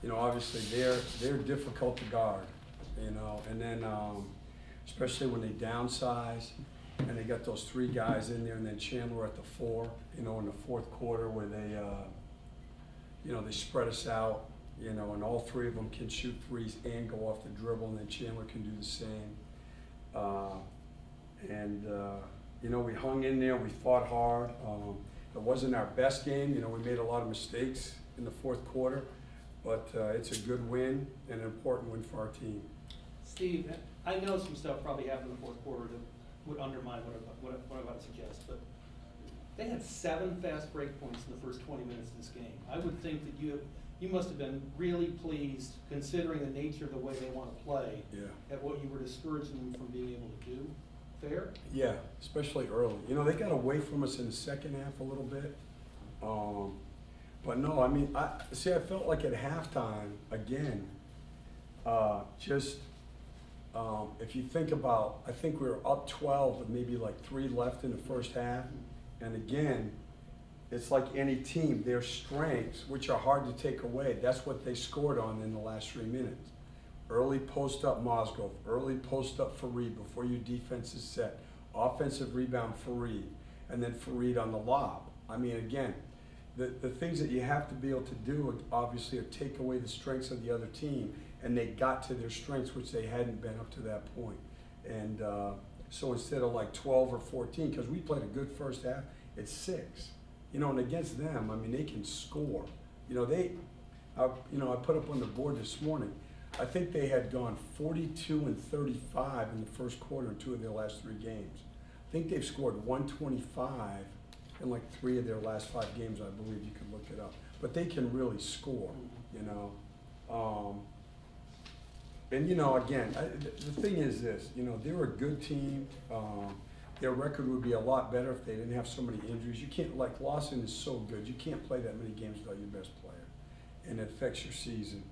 you know, obviously they're difficult to guard, you know, and then especially when they downsize and they got those 3 guys in there, and then Chandler at the 4, you know, in the 4th quarter where they, you know, they spread us out, you know, and all 3 of them can shoot threes and go off the dribble, and then Chandler can do the same. You know, we hung in there, we fought hard. It wasn't our best game, you know, we made a lot of mistakes in the 4th quarter, but it's a good win and an important win for our team. Steve, I know some stuff probably happened in the 4th quarter that would undermine what I'm about to suggest, but they had 7 fast break points in the first 20 minutes of this game. I would think that you must have been really pleased, considering the nature of the way they want to play, at what you were discouraging them from being able to do. Fair? Yeah, especially early. You know, they got away from us in the second half a little bit. But no, I mean, I felt like at halftime, again, if you think about, I think we were up 12 with maybe like 3 left in the first half. And again, it's like any team, their strengths, which are hard to take away, that's what they scored on in the last 3 minutes. Early post up Mosgrove, early post up Fareed before your defense is set, offensive rebound Fareed, and then Fareed on the lob. I mean, again, the things that you have to be able to do, obviously, are take away the strengths of the other team, and they got to their strengths, which they hadn't been up to that point. And so instead of like 12 or 14, because we played a good first half, it's 6. You know, and against them, I mean, they can score. You know, I put up on the board this morning, I think they had gone 42 and 35 in the first quarter in 2 of their last 3 games. I think they've scored 125 in like 3 of their last 5 games, I believe. You can look it up. But they can really score, you know. And, you know, again, the thing is this, you know, they're a good team. Their record would be a lot better if they didn't have so many injuries. You can't, like, Lawson is so good. You can't play that many games without your best player, and it affects your season.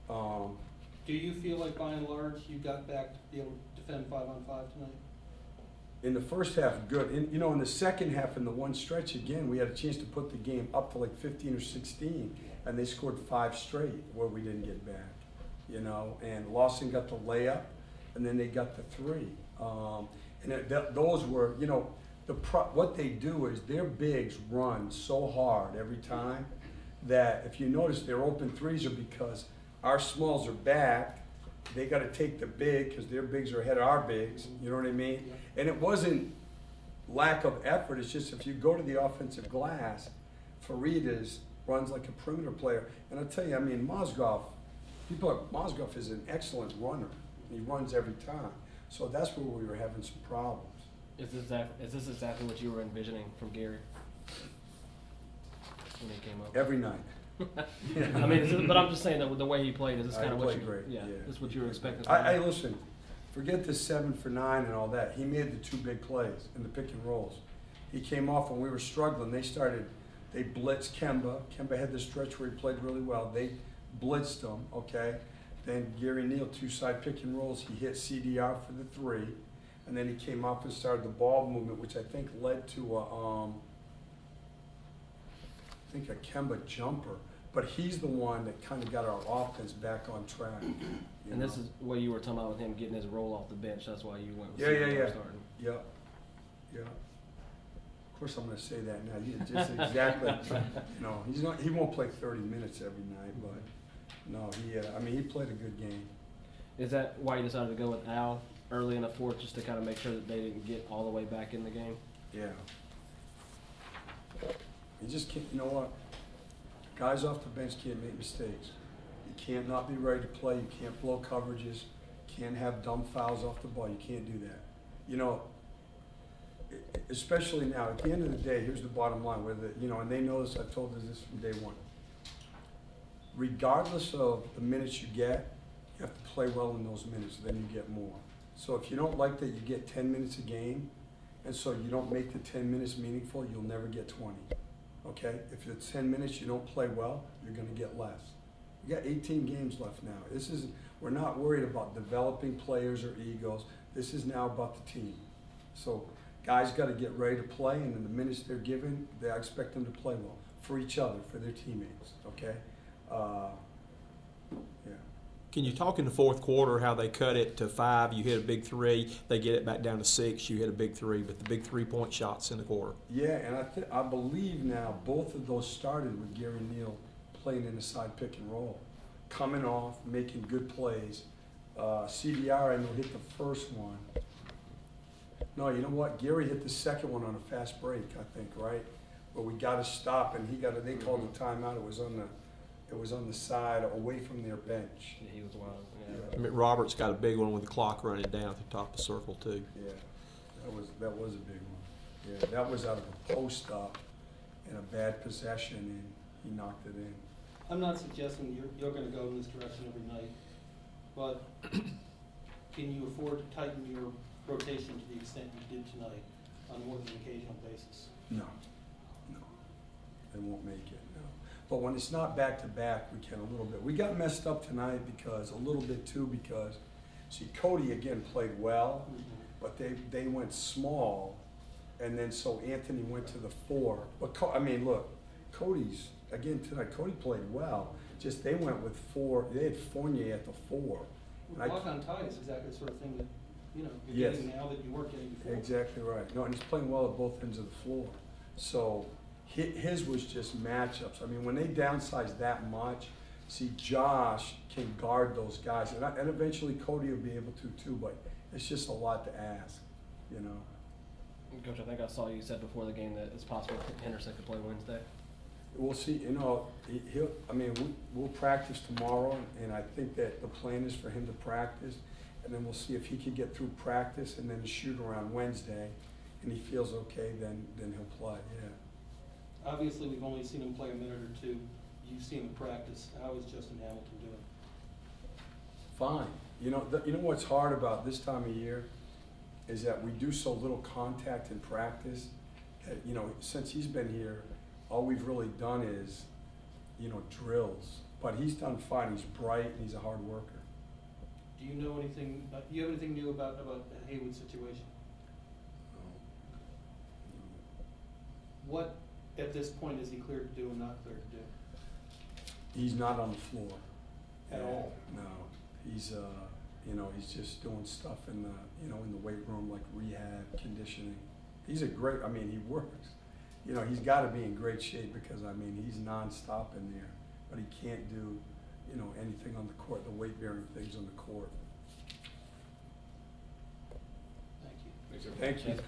Do you feel like, by and large, you got back to be able to defend 5-on-5 tonight? In the first half, good. You know, in the second half, in the one stretch, again, we had a chance to put the game up to like 15 or 16, and they scored 5 straight where we didn't get back, you know. And Lawson got the layup, and then they got the 3. Those were, you know, what they do is their bigs run so hard every time that if you notice their open threes are because our smalls are back, they got to take the big because their bigs are ahead of our bigs, you know what I mean? Yeah. And it wasn't lack of effort, it's just if you go to the offensive glass, Fareed runs like a perimeter player. And I'll tell you, I mean, Mosgrove is an excellent runner. He runs every time. So that's where we were having some problems. Is this exactly what you were envisioning from Gary when he came up? Every night. Yeah. I mean, but I'm just saying that with the way he played, is this kind of what you? Great. Yeah, this is what you were expecting. I listen. Forget the 7 for 9 and all that. He made the 2 big plays in the pick and rolls. He came off when we were struggling. They blitzed Kemba. Kemba had the stretch where he played really well. They blitzed him. Okay. Then Gary Neal 2-side pick and rolls. He hit CDR for the 3, and then he came off and started the ball movement, which I think led to a Kemba jumper. But he's the one that kind of got our offense back on track. And this is what you were talking about with him getting his role off the bench. That's why you went with starting. Yeah. Of course, I'm going to say that now. Just exactly. You know, he won't play 30 minutes every night, but no, he played a good game. Is that why you decided to go with Al early in the 4th, just to kind of make sure that they didn't get all the way back in the game? Yeah. You just can't. You know what? Guys off the bench can't make mistakes. You can't not be ready to play. You can't blow coverages. Can't have dumb fouls off the ball. You can't do that. You know, especially now. At the end of the day, here's the bottom line. And they know this. I've told them this from day one. Regardless of the minutes you get, you have to play well in those minutes. Then you get more. So if you don't like that, you get 10 minutes a game, and so you don't make the 10 minutes meaningful, you'll never get 20. Okay, if it's 10 minutes, you don't play well, you're going to get less. We got 18 games left now. We're not worried about developing players or egos. This is now about the team. So guys got to get ready to play, and in the minutes they're given, I expect them to play well for each other, for their teammates. Okay, Can you talk in the fourth quarter how they cut it to 5? You hit a big three. They get it back down to 6. You hit a big three, but the big 3-point shots in the quarter. Yeah, and I believe now both of those started with Gary Neal playing in the side pick and roll, coming off, making good plays. CDR, I know, hit the first one. No, you know what? Gary hit the second one on a fast break, I think, right? But we got to stop, and they called the timeout. It was on the side, away from their bench. Yeah, he was wild. Yeah. I mean, Roberts got a big one with the clock running down at the top of the circle too. Yeah, that was a big one. Yeah, that was out of a post up and a bad possession, and he knocked it in. I'm not suggesting you're going to go in this direction every night, but can you afford to tighten your rotation to the extent you did tonight on more than an occasional basis? No, they won't make it. No, but when it's not back to back, we can a little bit. We got messed up tonight because see, Cody again played well, but they went small, and then so Anthony went to the 4. But look, Cody's again tonight. Cody played well. Just they went with 4. They had Fournier at the 4. Walk on tie is exactly the sort of thing that you're Yes. getting now that you weren't getting before. Exactly right. No, and he's playing well at both ends of the floor. So his was just matchups. I mean, when they downsize that much, see, Josh can guard those guys, and eventually Cody will be able to too. But it's just a lot to ask, you know. Coach, I think I saw you said before the game that it's possible Henderson could play Wednesday. We'll see. You know, we'll practice tomorrow, and I think that the plan is for him to practice, and then we'll see if he can get through practice and then shoot around Wednesday, and he feels okay, then he'll play. Yeah. Obviously, we've only seen him play a minute or two. You've seen him practice. How is Justin Hamilton doing? Fine. You know what's hard about this time of year is that we do so little contact in practice. Since he's been here, all we've really done is, drills. But he's done fine. He's bright and he's a hard worker. Do you know anything? Do you have anything new about the Haywood situation? What at this point is he cleared to do and not cleared to do? He's not on the floor At all? No. He's he's just doing stuff in the weight room, like rehab, conditioning. He's he works. He's got to be in great shape because he's nonstop in there, but he can't do anything on the court, the weight bearing things on the court. Thank you. Thank you.